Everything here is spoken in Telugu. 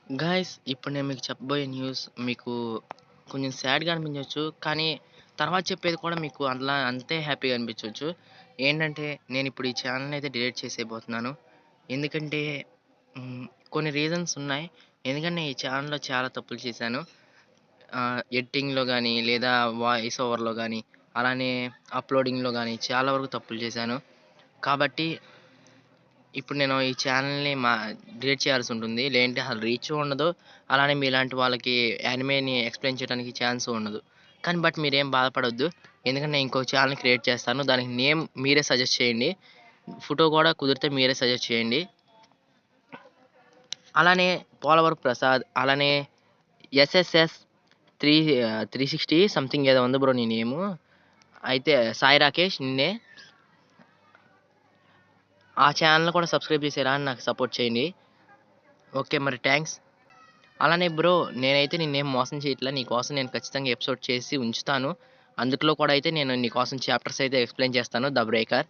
గాయ్స్ ఇప్పుడు నేను మీకు చెప్పబోయే న్యూస్ మీకు కొంచెం సాడ్‌గా అనిపించొచ్చు. కానీ తర్వాత చెప్పేది కూడా మీకు అట్లా అంతే హ్యాపీగా అనిపించొచ్చు. ఏంటంటే నేనిప్పుడు ఈ ఛానెల్‌ని అయితే డిలీట్ చేసేయబోతున్నాను. ఎందుకంటే హ్మ్, కొన్ని రీజన్స్ ఉన్నాయి. ఎందుకంటే ఈ ఛానెల్‌లో చాలా తప్పులు చేశాను. ఎడిటింగ్‌లో గానీ, లేదా వాయిస్ ఓవర్‌లో గానీ, అలానే అప్‌లోడింగ్‌లో గానీ చాలా వరకు తప్పులు చేశాను. కాబట్టి ఇప్పుడు నేను ఈ ఛానెల్‌ని డిలీట్ చేయాల్సుంటుంది. లేదంటే అసలు రీచు ఉండదు. అలానే మీలాంటి వాళ్ళకి యానిమేని ఎక్స్‌ప్లెయిన్ చేయడానికి ఛాన్సు ఉండదు. బట్ మీరేం బాధపడొద్దు. ఎందుకంటే నేను ఇంకో ఛానెల్ క్రియేట్ చేస్తాను. దానికి నేమ్ మీరే సజెస్ట్ చేయండి. ఫోటో కూడా కుదిరితే మీరే సజెస్ట్ చేయండి. అలానే పోలవరపు ప్రసాద్, అలానే ఎస్ఎస్ఎస్ 360 సంథింగ్ ఏదో ఉంది బ్రో నీ నేము. అయితే సాయి రాకేష్ నిన్నే. ఆ ఛానెల్‌ని కూడా సబ్స్క్రైబ్ చేసేరా అని నాకు సపోర్ట్ చేయండి. ఓకే. మరి థాంక్స్. అలానే బ్రో నేనైతే నిన్నేం మోసం చేయట్లే. నీకోసం నేను ఖచ్చితంగా ఎపిసోడ్ చేసి ఉంచుతాను. అందుట్లో కూడా అయితే నేను నీకోసం చాప్టర్స్ అయితే ఎక్స్‌ప్లెయిన్ చేస్తాను 'ద బ్రేకర్'.